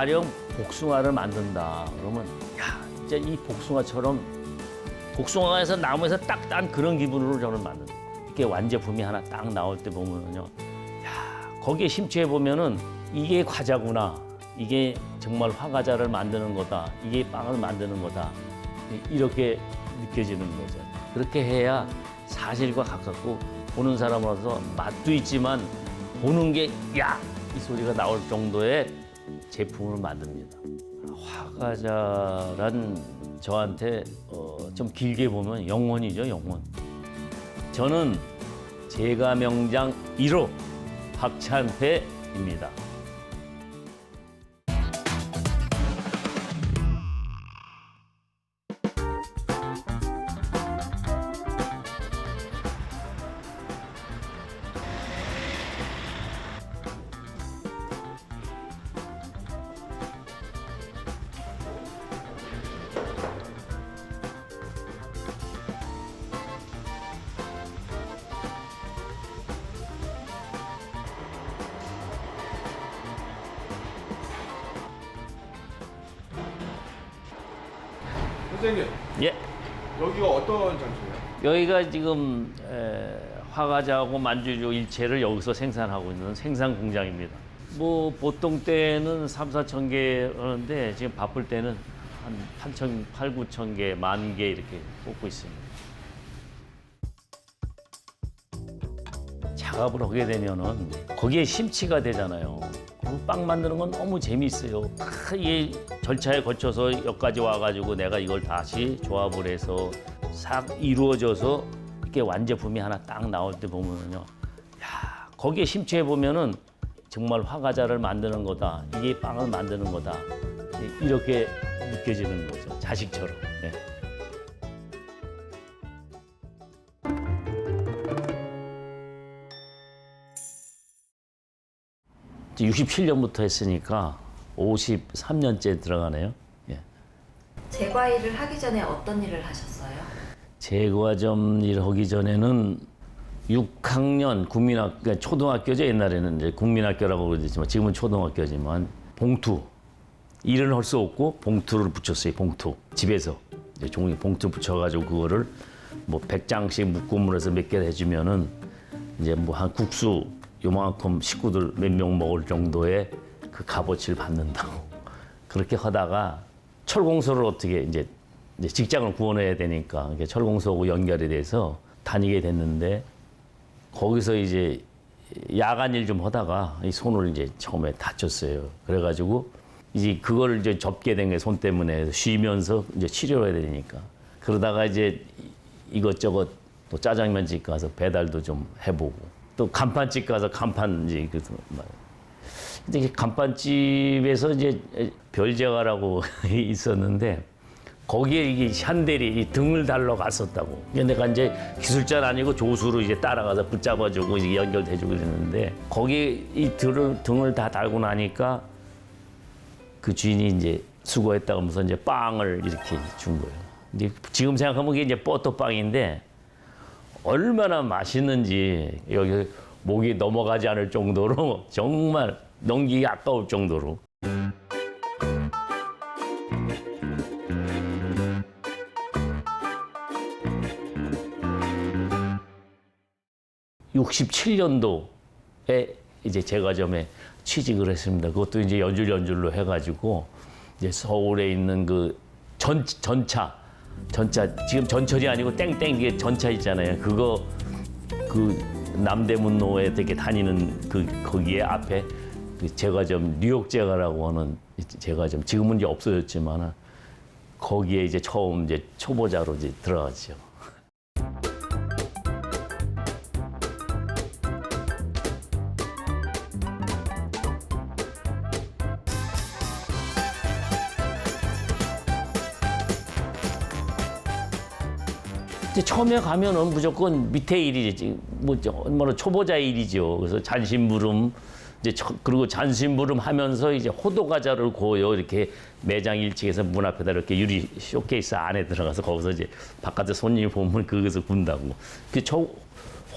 가령 복숭아를 만든다. 그러면 야, 진짜 이 복숭아처럼 복숭아에서 나무에서 딱 딴 그런 기분으로 저는 만든다. 이게 완제품이 하나 딱 나올 때 보면요. 야, 거기에 심취해 보면은 이게 과자구나. 이게 정말 화과자를 만드는 거다. 이게 빵을 만드는 거다. 이렇게 느껴지는 거죠. 그렇게 해야 사실과 가깝고 보는 사람으로서 맛도 있지만 보는 게 야! 이 소리가 나올 정도의 제품을 만듭니다. 화과자란 저한테 좀 길게 보면 영혼이죠, 영혼. 저는 제과명장 1호 박찬회입니다. 선생님, 예. 여기가 어떤 장소예요? 여기가 지금 화과자하고 만주류 일체를 여기서 생산하고 있는 생산 공장입니다. 뭐 보통 때는 3, 4천 개 하는데 지금 바쁠 때는 한 8, 9천 개, 10,000개 이렇게 뽑고 있습니다. 작업을 하게 되면은 거기에 심취가 되잖아요. 빵 만드는 건 너무 재미있어요. 이 절차에 거쳐서 여기까지 와가지고 내가 이걸 다시 조합을 해서 싹 이루어져서 이렇게 완제품이 하나 딱 나올 때 보면요. 야, 거기에 심취해 보면은 정말 화과자를 만드는 거다. 이게 빵을 만드는 거다. 이렇게 느껴지는 거죠. 자식처럼. 네. 이제 67년부터 했으니까 53년째 들어가네요. 예. 제과 일을 하기 전에 어떤 일을 하셨어요? 제과점 일 하기 전에는 6학년 국민학교, 그러니까 초등학교죠. 옛날에는 이제 국민학교라고 그러지만 지금은 초등학교지만 봉투. 일은 할 수 없고 봉투를 붙였어요. 봉투. 집에서 이제 종이 봉투 붙여가지고 그거를 뭐 100장씩 묶음을 해서 몇 개를 해주면은 이제 뭐 한 국수 요만큼 식구들 몇 명 먹을 정도의 그 값어치를 받는다고. 그렇게 하다가 철공소를 어떻게 이제 직장을 구원해야 되니까 철공소하고 연결이 돼서 다니게 됐는데 거기서 이제 야간 일 좀 하다가 이 손을 이제 처음에 다쳤어요. 그래가지고 이제 그걸 이제 접게 된 게 손 때문에 쉬면서 이제 치료를 해야 되니까 그러다가 이제 이것저것 또 짜장면집 가서 배달도 좀 해보고 또 간판집 가서 간판 이제 그래서 근데 이 간판집에서 이제 별제과라고 있었는데 거기에 이게 샨델이 이 등을 달러 갔었다고. 근데 내가 이제 기술자는 아니고 조수로 이제 따라가서 붙잡아주고 이제 연결해주고 그랬는데 거기 이 등을 다 달고 나니까 그 주인이 이제 수고했다고 하면서 이제 빵을 이렇게 준 거예요. 근데 지금 생각하면 이게 이제 뽀또빵인데 얼마나 맛있는지 여기 목이 넘어가지 않을 정도로 정말 넘기기 아까울 정도로. (67년도에) 이제 제과점에 취직을 했습니다. 그것도 이제 연줄로 해가지고 이제 서울에 있는 그 전차 지금 전철이 아니고 땡땡 이게 전차 있잖아요. 그거 그 남대문로에 되게 다니는 그 거기에 앞에 그 제과점 뉴욕 제과라고 하는 제과점 지금은 이제 없어졌지만 거기에 이제 처음 이제 초보자로 이제 들어갔죠. 이제 처음에 가면은 무조건 밑에 일이지, 뭐 얼마나 초보자 일이죠. 그래서 잔심부름 이제 그리고 잔심부름 하면서 이제 호두 과자를 구워요. 이렇게 매장 1층에서 문 앞에다 이렇게 유리 쇼케이스 안에 들어가서 거기서 이제 바깥에 손님이 보면 거기서 군다고.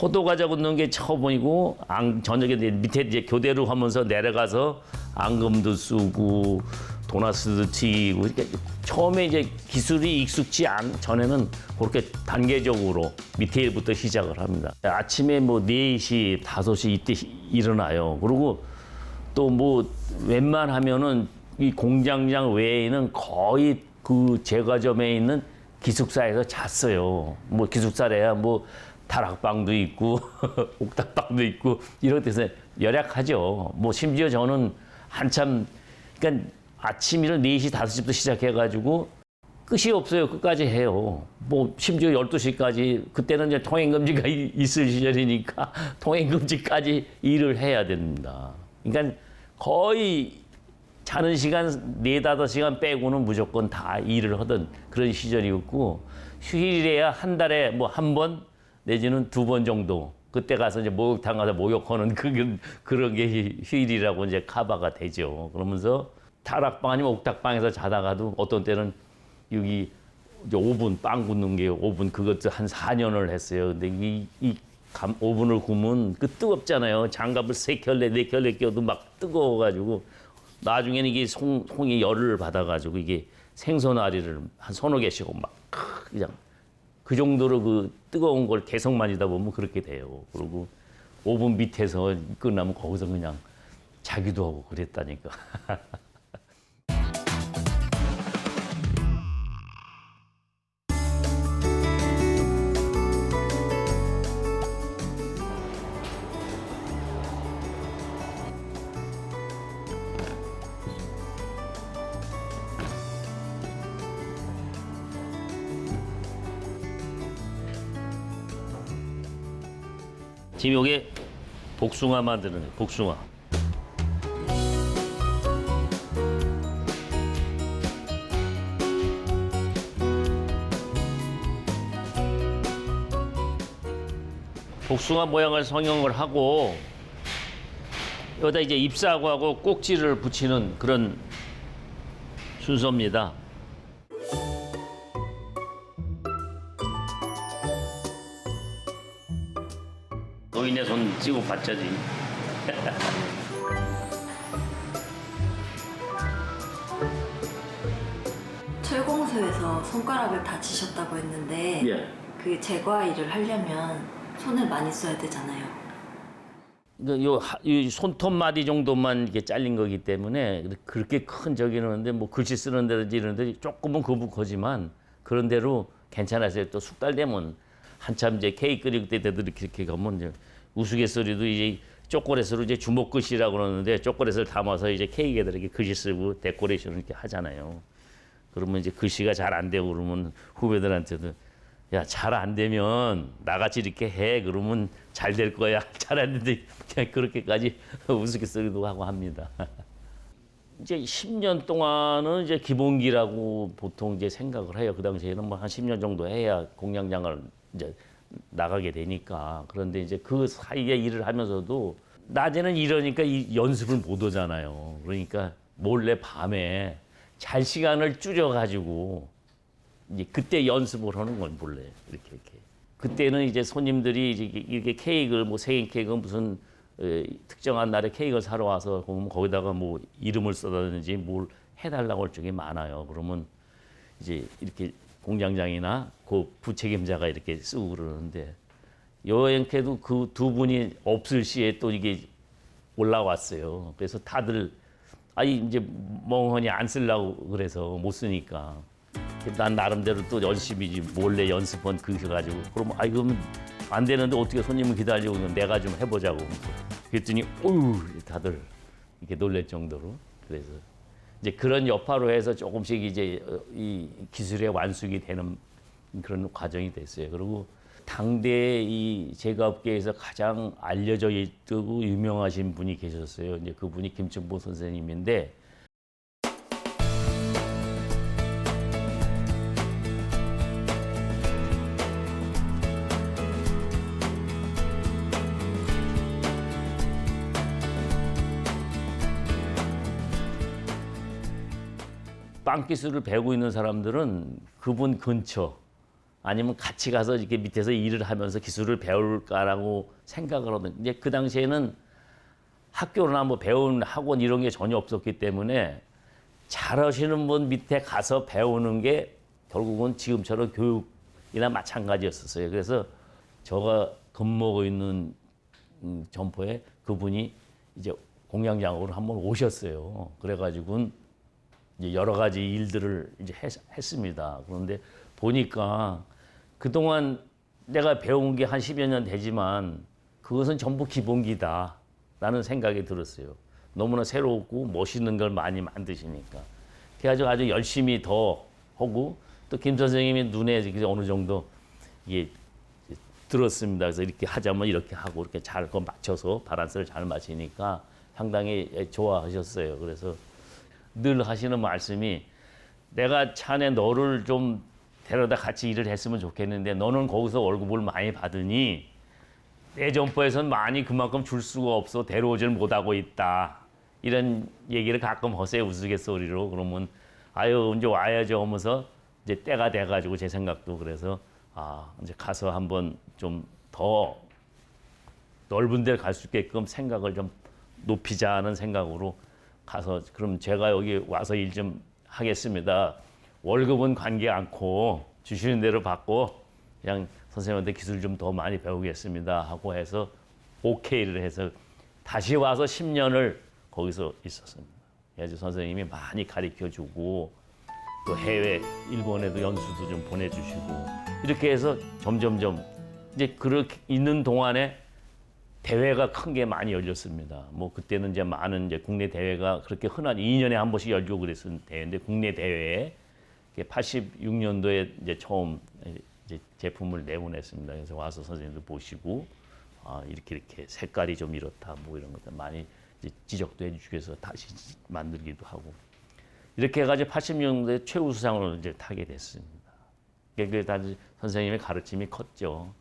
호두 과자 굽는 게 처음이고 저녁에 이제 밑에 이제 교대로 하면서 내려가서 앙금도 쓰고 도나스도 튀기고 그러니까 처음에 이제 기술이 익숙지 전에는 그렇게 단계적으로 밑에부터 시작을 합니다. 아침에 뭐 4시, 5시 이때 일어나요. 그리고 또 뭐 웬만하면은 이 공장장 외에는 거의 그 제과점에 있는 기숙사에서 잤어요. 뭐 기숙사래야 뭐 다락방도 있고 옥탑방도 있고 이런 데서 열약하죠. 뭐 심지어 저는 한참 그러니까 아침 일을 4시, 5시부터 시작해가지고 끝이 없어요. 끝까지 해요. 뭐 심지어 12시까지 그때는 이제 통행금지가 있을 시절이니까 통행금지까지 일을 해야 됩니다. 그러니까 거의 자는 시간 4, 5시간 빼고는 무조건 다 일을 하던 그런 시절이었고 휴일이야 한 달에 뭐 한 번 내지는 2번 정도 그때 가서 이제 목욕탕 가서 목욕하는 그런 게 휴일이라고 이제 커버가 되죠. 그러면서 다락방 아니면 옥탑방에서 자다가도 어떤 때는 여기 이제 오븐 빵 굽는 게 오븐 그것도 한 4년을 했어요. 근데 오븐을 구우면 그 뜨겁잖아요. 장갑을 3켤레, 4켤레 껴도 막 뜨거워가지고 나중에는 이게 송이 열을 받아가지고 이게 생선아리를 한 서너 개씩 막 그냥 그 정도로 그 뜨거운 걸 계속 만지다 보면 그렇게 돼요. 그리고 오븐 밑에서 끝나면 거기서 그냥 자기도 하고 그랬다니까. 지금 요게 복숭아 만드는 거예요. 복숭아. 복숭아 모양을 성형을 하고 여기다 이제 잎사과하고 꼭지를 붙이는 그런 순서입니다. 노인의 손 찍고 받자지. 철공소에서 손가락을 다치셨다고 했는데 예. 그 제과 일을 하려면 손을 많이 써야 되잖아요. 이 손톱 마디 정도만 이렇게 잘린 거기 때문에 그렇게 큰 저기는 없는데 뭐 글씨 쓰는 데든지 이런 데 조금은 거북하지만 그런 대로 괜찮았어요. 또 숙달 되면 한참 이제 케이크 끓일 때도 이렇게 가면 이제 우스갯소리도 이제 초콜릿으로 이제 주먹글씨라고 그러는데 초콜릿을 담아서 이제 케이크에다 이렇게 글씨 쓰고 데코레이션을 이렇게 하잖아요. 그러면 이제 글씨가 잘 안 되고 그러면 후배들한테도 야, 잘 안 되면 나같이 이렇게 해. 그러면 잘 될 거야. 잘 안 되는데 그냥 그렇게까지 우스갯소리도 하고 합니다. 이제 10년 동안은 이제 기본기라고 보통 이제 생각을 해요. 그 당시에는 뭐 한 10년 정도 해야 공장장을 이제 나가게 되니까. 그런데 이제 그 사이에 일을 하면서도 낮에는 이러니까 연습을 못 오잖아요. 그러니까 몰래 밤에 잘 시간을 줄여가지고 이제 그때 연습을 하는 걸 몰래 이렇게. 그때는 이제 손님들이 이렇게 케이크를 뭐 생일 케이크는 무슨 특정한 날에 케이크를 사러 와서 보면 거기다가 뭐 이름을 써다든지 뭘 해달라고 할 적이 많아요. 그러면 이제 이렇게 공장장이나 그 부책임자가 이렇게 쓰고 그러는데 여행캐도 그 두 분이 없을 시에 또 이게 올라왔어요. 그래서 다들 아니 이제 멍하니 안 쓰려고 그래서 못 쓰니까 난 나름대로 또 열심히 몰래 연습한 그거 가지고 그러면 아이 그러면 안 되는데 어떻게 손님을 기다리고 내가 좀 해보자고 그랬더니 어우 다들 이렇게 놀랄 정도로 그래서 이제 그런 여파로 해서 조금씩 이제 이 기술의 완숙이 되는 그런 과정이 됐어요. 그리고 당대 이 제과업계에서 가장 알려져 있고 유명하신 분이 계셨어요. 이제 그분이 김춘보 선생님인데 빵 기술을 배우고 있는 사람들은 그분 근처 아니면 같이 가서 이렇게 밑에서 일을 하면서 기술을 배울까라고 생각을 하거든요. 근데 그 당시에는 학교나 뭐 배운 학원 이런 게 전혀 없었기 때문에 잘하시는 분 밑에 가서 배우는 게 결국은 지금처럼 교육이나 마찬가지였었어요. 그래서 제가 근무하고 있는 점포에 그분이 이제 공양장으로 한번 오셨어요. 그래가지고 이제 여러 가지 일들을 이제 했습니다. 그런데 보니까 그동안 내가 배운 게 한 10여 년 되지만 그것은 전부 기본기다라는 생각이 들었어요. 너무나 새롭고 멋있는 걸 많이 만드시니까. 그래가지고 아주 열심히 더 하고 또 김 선생님이 눈에 어느 정도 이게 들었습니다. 그래서 이렇게 하자면 이렇게 하고 이렇게 잘 그 맞춰서 바란스를 잘 맞추니까 상당히 좋아하셨어요. 그래서 늘 하시는 말씀이 내가 차내 너를 좀 데려다 같이 일을 했으면 좋겠는데 너는 거기서 월급을 많이 받으니 내 점포에서는 많이 그만큼 줄 수가 없어 데려오질 못하고 있다. 이런 얘기를 가끔 하세요. 우스갯소리로. 그러면 아유 이제 와야죠 하면서 이제 때가 돼가지고 제 생각도 그래서 이제 가서 한번 좀 더 넓은 데를 갈 수 있게끔 생각을 좀 높이자는 생각으로 가서 그럼 제가 여기 와서 일 좀 하겠습니다. 월급은 관계 않고 주시는 대로 받고 그냥 선생님한테 기술 좀 더 많이 배우겠습니다 하고 해서 오케이를 해서 다시 와서 10년을 거기서 있었습니다. 그래서 선생님이 많이 가르쳐주고 또 해외 일본에도 연수도 좀 보내주시고 이렇게 해서 점점점 이제 그렇게 있는 동안에 대회가 큰 게 많이 열렸습니다. 뭐 그때는 이제 많은 이제 국내 대회가 그렇게 흔한 2년에 한 번씩 열리고 그랬던 대회인데 국내 대회에 86년도에 이제 처음 이제 제품을 내보냈습니다. 그래서 와서 선생님들 보시고 이렇게 색깔이 좀 이렇다 뭐 이런 것들 많이 이제 지적도 해주시고 해서 다시 만들기도 하고 이렇게 해가지고 86년도에 최우수상을 이제 타게 됐습니다. 그게 다 선생님의 가르침이 컸죠.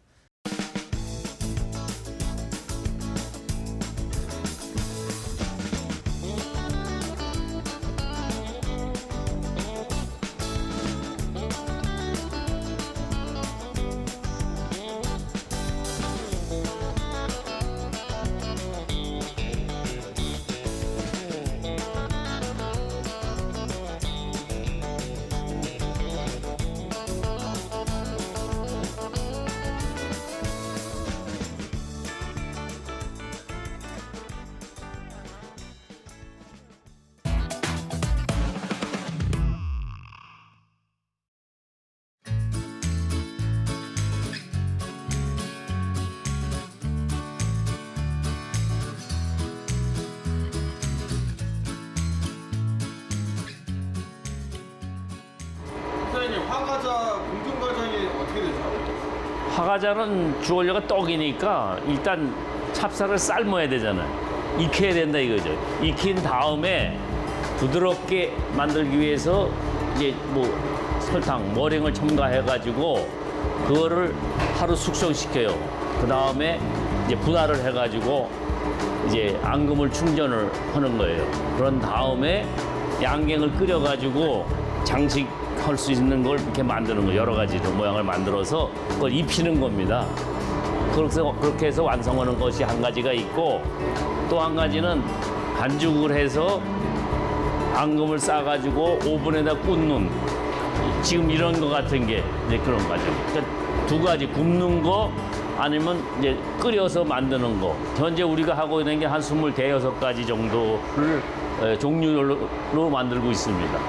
선생님 화과자 공정 과정이 어떻게 되죠? 화과자는 주원료가 떡이니까 일단 찹쌀을 삶아야 되잖아요. 익혀야 된다 이거죠. 익힌 다음에 부드럽게 만들기 위해서 이제 뭐 설탕, 머랭을 첨가해가지고 그거를 하루 숙성시켜요. 그 다음에 이제 분할을 해가지고 이제 앙금을 충전을 하는 거예요. 그런 다음에 양갱을 끓여가지고 장식할 수 있는 걸 이렇게 만드는 거예요. 여러 가지 모양을 만들어서 그걸 입히는 겁니다. 그렇게 해서 완성하는 것이 한 가지가 있고 또 한 가지는 반죽을 해서 앙금을 싸가지고 오븐에다 굽는 지금 이런 거 같은 게 이제 그런 거죠. 그러니까 두 가지 굽는 거 아니면 이제 끓여서 만드는 거. 현재 우리가 하고 있는 게 한 26가지 정도를 종류로 만들고 있습니다.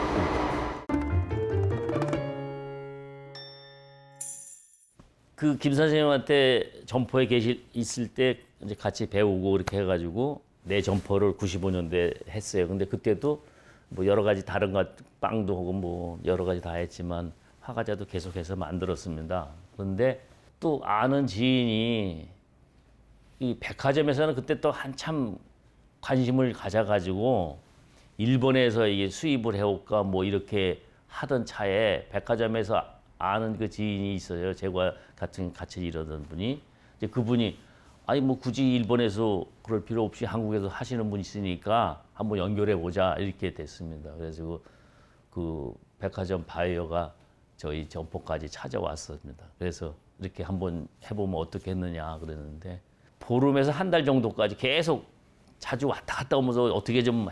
그 김 선생님한테 점포에 있을 때 이제 같이 배우고 그렇게 해가지고 내 점포를 95년대 했어요. 근데 그때도 뭐 여러 가지 다른 것 빵도 하고 뭐 여러 가지 다 했지만 화과자도 계속해서 만들었습니다. 그런데 또 아는 지인이 이 백화점에서는 그때 또 한참 관심을 가져가지고 일본에서 이게 수입을 해올까 뭐 이렇게 하던 차에 백화점에서 아는 그 지인이 있어요. 제가 같이 일하던 분이 이제 그분이 아니 뭐 굳이 일본에서 그럴 필요 없이 한국에서 하시는 분 있으니까 한번 연결해 보자 이렇게 됐습니다. 그래서 그 백화점 바이어가 저희 점포까지 찾아왔습니다. 그래서 이렇게 한번 해보면 어떻겠느냐 그랬는데 보름에서 한 달 정도까지 계속 자주 왔다 갔다 오면서 어떻게 좀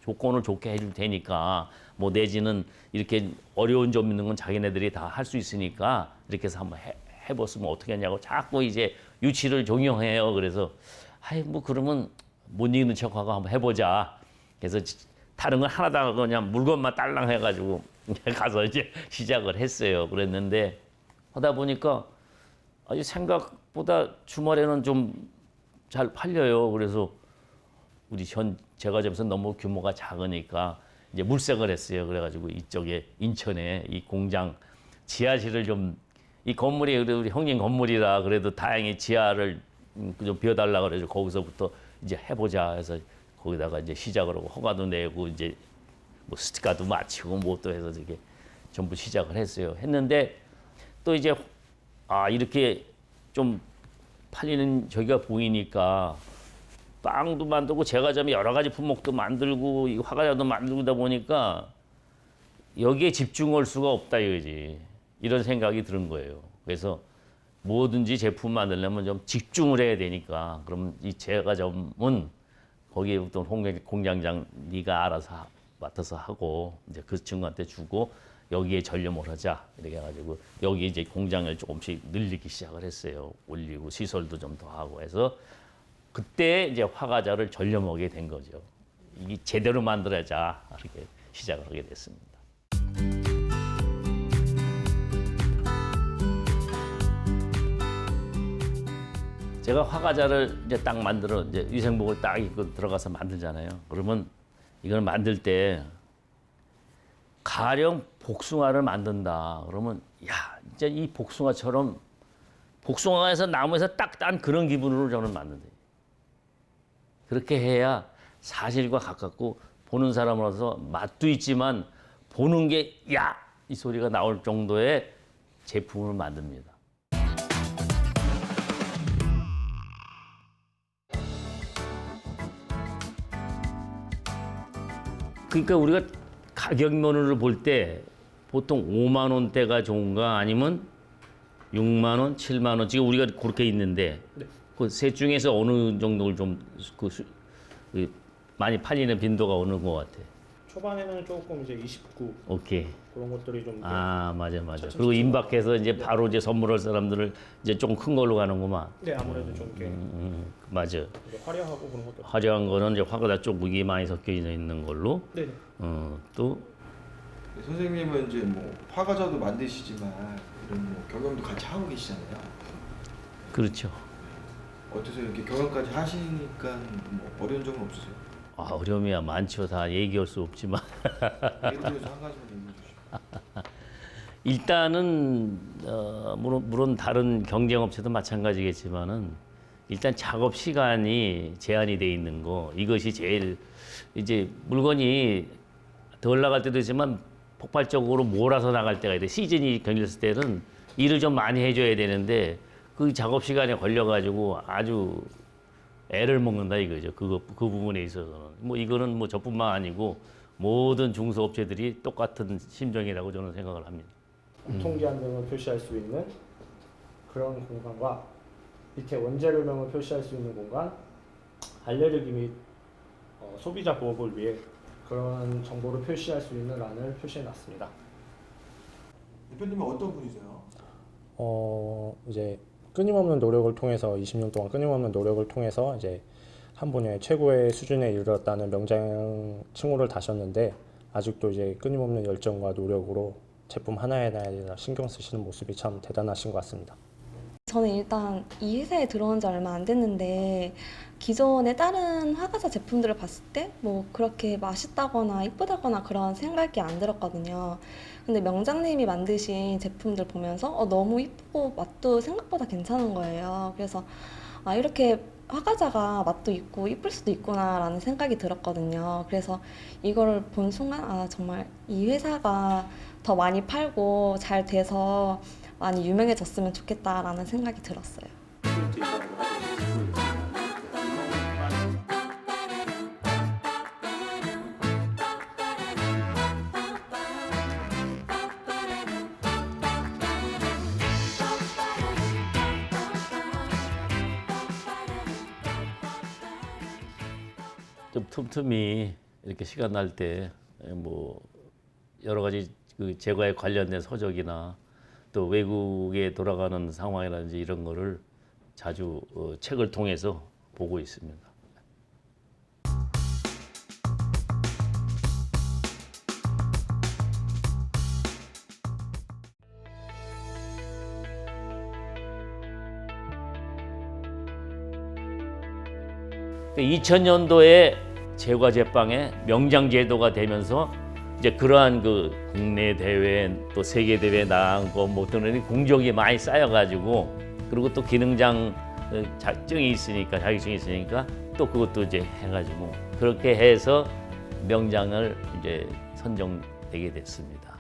조건을 좋게 해줄 테니까 뭐 내지는 이렇게 어려운 점 있는 건 자기네들이 다 할 수 있으니까 이렇게 해서 한번 해봤으면 어떻게 하냐고 자꾸 이제 유치를 종용해요. 그래서 아이 뭐 그러면 못 이기는 척하고 한번 해보자. 그래서 다른 건 하나도 그냥 물건만 딸랑 해가지고 가서 이제 시작을 했어요. 그랬는데 하다 보니까 아주 생각보다 주말에는 좀 잘 팔려요. 그래서 우리 제과점에서 너무 규모가 작으니까 이제 물색을 했어요. 그래가지고 이쪽에 인천에 이 공장 지하실을 좀 이 건물이 그래도 우리 형님 건물이라 그래도 다행히 지하를 좀 비워달라 그래서 거기서부터 이제 해보자 해서 거기다가 이제 시작을 하고 허가도 내고 이제 뭐 스티커도 맞히고 뭐 또 해서 이렇게 전부 시작을 했어요. 했는데 또 이제 이렇게 좀 팔리는 저기가 보이니까 빵도 만들고 제과점에 여러 가지 품목도 만들고 이 화과자도 만들다 보니까 여기에 집중할 수가 없다 이거지. 이런 생각이 드는 거예요. 그래서 뭐든지 제품 만들려면 좀 집중을 해야 되니까 그럼 이 제과점은 거기에 어떤 공장장 네가 알아서 맡아서 하고 이제 그 친구한테 주고 여기에 전념을 하자 이렇게 해가지고 여기 이제 공장을 조금씩 늘리기 시작을 했어요. 올리고 시설도 좀 더 하고 해서 그때 이제 화과자를 전념하게 된 거죠. 이게 제대로 만들어자 이렇게 시작을 하게 됐습니다. 제가 화과자를 이제 딱 만들어 이제 위생복을 딱 입고 들어가서 만들잖아요. 그러면 이걸 만들 때 가령 복숭아를 만든다. 그러면 야, 진짜 이 복숭아처럼 복숭아에서 나무에서 딱 딴 그런 기분으로 저는 만든다. 그렇게 해야 사실과 가깝고 보는 사람으로서 맛도 있지만 보는 게 야! 이 소리가 나올 정도의 제품을 만듭니다. 그러니까 우리가 가격면을 볼 때 보통 5만 원대가 좋은가 아니면 6만 원, 7만 원 지금 우리가 그렇게 있는데 네. 그 셋 중에서 어느 정도를 좀 많이 팔리는 빈도가 어느 것 같아? 초반에는 조금 이제 29 오케이. 그런 것들이 좀 맞아. 차츰 그리고 임박해서 이제 네. 바로 이제 선물할 사람들을 이제 조금 큰 걸로 가는구만. 네, 아무래도 좀 이렇게 맞아. 이제 화려하고 그런 것들. 화려한 거는 이제 화과자 쪽이 많이 섞여 있는 걸로. 네. 또 네, 선생님은 이제 뭐 화과자도 만드시지만 이런 뭐 경영도 같이 하고 계시잖아요. 그렇죠. 어떠세요? 이렇게 경영까지 하시니까 뭐 어려운 점은 없으세요? 어려움이야 많죠. 다 얘기할 수 없지만 예를 들어서 한 가지만 얘기해 주시죠. 일단은 물론 다른 경쟁업체도 마찬가지겠지만은 일단 작업 시간이 제한이 돼 있는 거 이것이 제일 이제 물건이 덜 나갈 때도 있지만 폭발적으로 몰아서 나갈 때가 있대. 시즌이 걸렸을 때는 일을 좀 많이 해줘야 되는데 그 작업 시간에 걸려가지고 아주 애를 먹는다 이거죠. 그 부분에 있어서는 뭐 이거는 뭐 저뿐만 아니고 모든 중소업체들이 똑같은 심정이라고 저는 생각을 합니다. 유통기한 등을 표시할 수 있는 그런 공간과 밑에 원재료명을 표시할 수 있는 공간, 알레르기 및 소비자 보호를 위해 그런 정보를 표시할 수 있는 란을 표시해 놨습니다. 대표님은 어떤 분이세요? 이제 끊임없는 노력을 통해서 20년 동안 끊임없는 노력을 통해서 이제 한 분야의 최고의 수준에 이르렀다는 명장 칭호를 다셨는데 아직도 이제 끊임없는 열정과 노력으로 제품 하나하나에 신경 쓰시는 모습이 참 대단하신 것 같습니다. 저는 일단 이 회사에 들어온 지 얼마 안 됐는데 기존의 다른 화과자 제품들을 봤을 때 뭐 그렇게 맛있다거나 이쁘다거나 그런 생각이 안 들었거든요. 근데 명장님이 만드신 제품들 보면서 너무 이쁘고 맛도 생각보다 괜찮은 거예요. 그래서 이렇게 화과자가 맛도 있고 이쁠 수도 있구나 라는 생각이 들었거든요. 그래서 이거를 본 순간 정말 이 회사가 더 많이 팔고 잘 돼서 많이 유명해졌으면 좋겠다라는 생각이 들었어요. 좀 틈틈이 이렇게 시간 날 때 뭐 여러 가지 그 제과에 관련된 서적이나 또 외국에 돌아가는 상황이라든지 이런 거를 자주 책을 통해서 보고 있습니다. 그 2000년도에 제과 제빵에 명장 제도가 되면서 이제 그러한 그 국내 대회 또 세계 대회 나가고 뭐 그런 공적이 많이 쌓여가지고 그리고 또 기능장 자격증이 있으니까 또 그것도 이제 해가지고 그렇게 해서 명장을 이제 선정되게 됐습니다.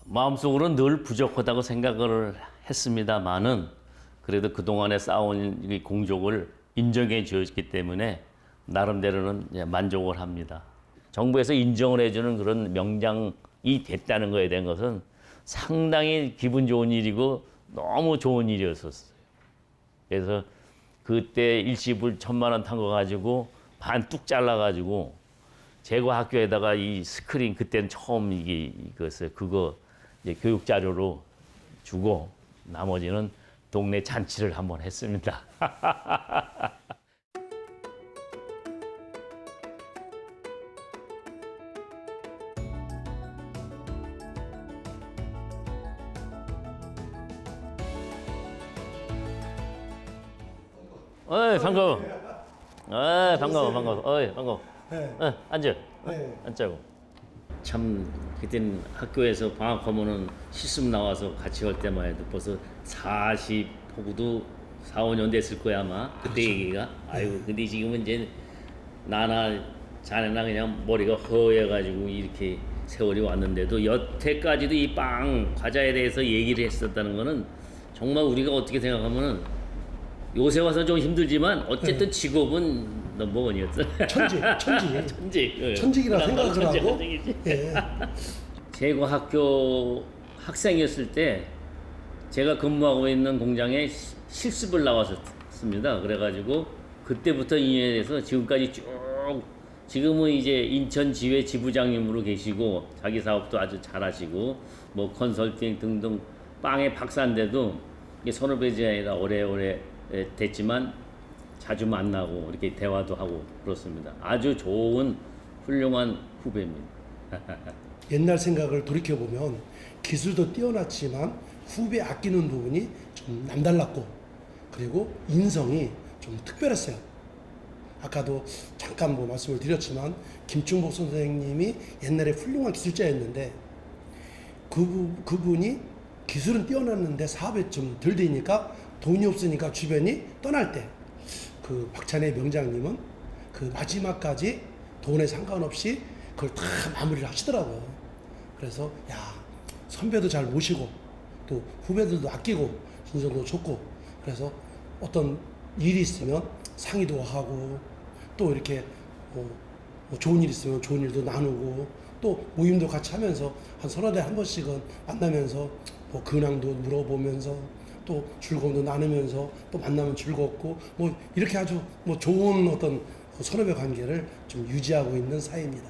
마음속으로는 늘 부족하다고 생각을 했습니다만은 그래도 그동안에 쌓아온 이 공적을 인정해 주었기 때문에 나름대로는 이제 만족을 합니다. 정부에서 인정을 해주는 그런 명장이 됐다는 거에 대한 것은 상당히 기분 좋은 일이고 너무 좋은 일이었었어요. 그래서 그때 일시불 1000만 원 탄 거 가지고 반 뚝 잘라가지고 제과 학교에다가 이 스크린 그때는 처음 이것을 그거 이제 교육 자료로 주고 나머지는 동네 잔치를 한번 했습니다. 어이 반가워. 어이 반가워. 어이 반가워. 앉아. 앉자고. 참 그땐 학교에서 방학하면은 실습 나와서 같이 할 때만 해도 벌써 40호구도 4, 5년 됐을 거야 아마 그때 얘기가. 아이고 근데 지금은 이제 나나 자네나 그냥 머리가 허해가지고 이렇게 세월이 왔는데도 여태까지도 이 빵 과자에 대해서 얘기를 했었다는 거는 정말 우리가 어떻게 생각하면은 요새 와서 좀 힘들지만 어쨌든 직업은 넘버원이었어. 천직이라 생각을 하고. 천직이지. 제가 학교 학생이었을 때 제가 근무하고 있는 공장에 실습을 나왔었습니다. 그래가지고 그때부터 인연해서 지금까지 쭉 지금은 이제 인천지회 지부장님으로 계시고 자기 사업도 아주 잘하시고 뭐 컨설팅 등등 빵의 박사인데도 이게 선후배지 아니라 오래오래 됐지만 자주 만나고 이렇게 대화도 하고 그렇습니다. 아주 좋은 훌륭한 후배입니다. 옛날 생각을 돌이켜보면 기술도 뛰어났지만 후배 아끼는 부분이 좀 남달랐고 그리고 인성이 좀 특별했어요. 아까도 잠깐 뭐 말씀을 드렸지만 김충복 선생님이 옛날에 훌륭한 기술자였는데 그분이 기술은 뛰어났는데 사업에 좀 덜 되니까 돈이 없으니까 주변이 떠날 때 그 박찬의 명장님은 그 마지막까지 돈에 상관없이 그걸 다 마무리를 하시더라고요. 그래서 야 선배도 잘 모시고 또 후배들도 아끼고 인성도 좋고 그래서 어떤 일이 있으면 상의도 하고 또 이렇게 뭐 좋은 일 있으면 좋은 일도 나누고 또 모임도 같이 하면서 한 서너 달에 한 번씩은 만나면서 뭐 근황도 물어보면서 또 즐거움도 나누면서 또 만나면 즐겁고 뭐 이렇게 아주 뭐 좋은 어떤 선후배 관계를 좀 유지하고 있는 사이입니다.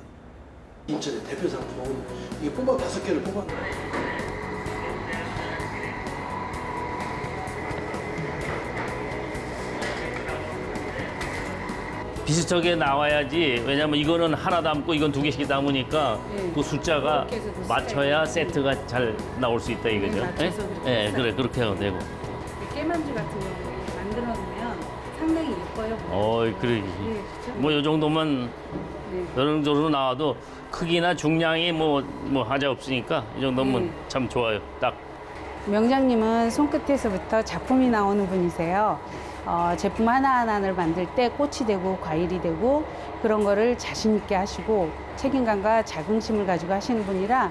인천의 대표 상품 이게 뽑아 5개를 뽑았는데 비슷하게 나와야지. 왜냐면 이거는 하나 담고 이건 2개씩 담으니까 그 숫자가 그렇게 해서 맞춰야 세트가 잘 나올 수 있다 이거죠. 맞춰서 그렇게 예, 해서. 그래 그렇게 하면 되고. 깨만주 같은 경우에 만들어 놓으면 상당히 예뻐요. 그래. 그렇죠? 뭐 이 정도만 네. 이런 정도 나와도 크기나 중량이 뭐 하자 없으니까 이 정도면 참 좋아요. 딱. 명장님은 손끝에서부터 작품이 나오는 분이세요. 제품 하나하나를 만들 때 꽃이 되고 과일이 되고 그런 거를 자신 있게 하시고 책임감과 자긍심을 가지고 하시는 분이라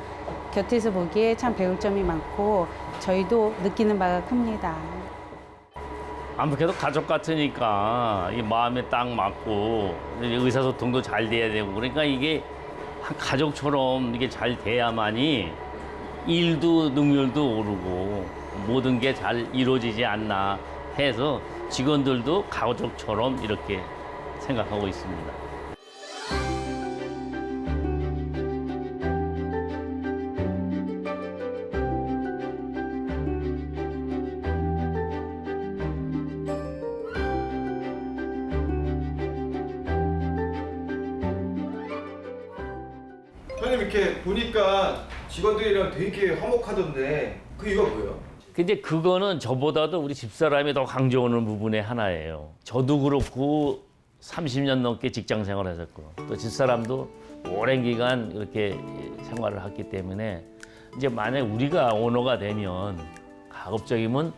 곁에서 보기에 참 배울 점이 많고 저희도 느끼는 바가 큽니다. 아무래도 가족 같으니까 이 마음에 딱 맞고 의사소통도 잘 돼야 되고 그러니까 이게 한 가족처럼 이게 잘 돼야만이 일도 능률도 오르고 모든 게 잘 이루어지지 않나 해서 직원들도 가족처럼 이렇게 생각하고 있습니다. 형님 이렇게 보니까 직원들이랑 되게 화목하던데 그 이유가 뭐예요? 근데 그거는 저보다도 우리 집사람이 더 강조하는 부분의 하나예요. 저도 그렇고 30년 넘게 직장 생활을 했었고 또 집사람도 오랜 기간 이렇게 생활을 했기 때문에 이제 만약 우리가 오너가 되면 가급적이면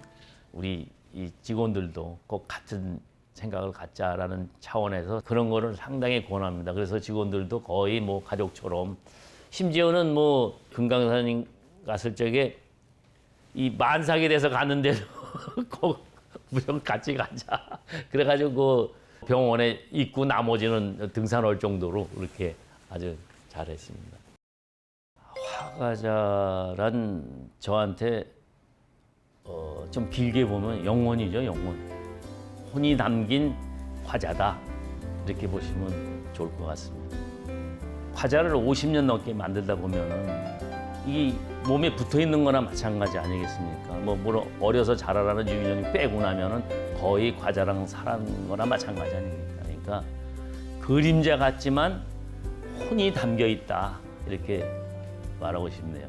우리 이 직원들도 꼭 같은 생각을 갖자라는 차원에서 그런 거를 상당히 권합니다. 그래서 직원들도 거의 뭐 가족처럼 심지어는 뭐 금강산 갔을 적에 이 만삭이 돼서 갔는데도 무조건 같이 가자. 그래가지고 그 병원에 있고 나머지는 등산 올 정도로 그렇게 아주 잘했습니다. 화가자란 저한테 좀 길게 보면 영혼이죠, 영혼. 혼이 담긴 화자다. 이렇게 보시면 좋을 것 같습니다. 화자를 50년 넘게 만들다 보면은 이 몸에 붙어 있는 거나 마찬가지 아니겠습니까? 뭐 어려서 자라라는 유인원이 빼고 나면은 거의 과자랑 살아는 거나 마찬가지 아닙니까? 그러니까 그림자 같지만 혼이 담겨 있다. 이렇게 말하고 싶네요.